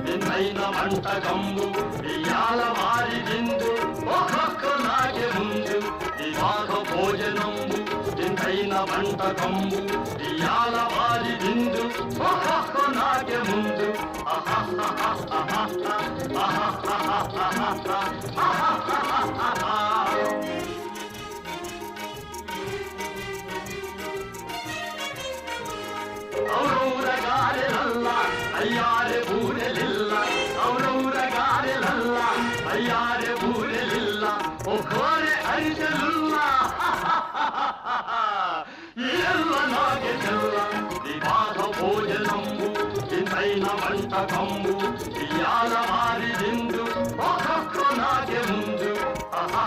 వింతైన వంటకంబు ఇయాల వారి విందు ఒక్కొక్క నాకే ముందు వివాహ భోజనంబు వింతైన వంటకంబు ఇయాల వారి విందు ఒక్కొక్క నాకే ముందు ఔరౌరగారెలల్ల అయ్యారె బూరెలిల్ల ఔరౌరగారెలల్ల అయ్యారె బూరెలిల్ల ఒక్కోరె అరిసెలుల్ల ఎల్ల నాగే చెల్ల వివాహ భోజనంబు వింతైన వంటకంబు ఇయాల వారి విందు ఒక్కొక్క నాగే ముందు ఆహా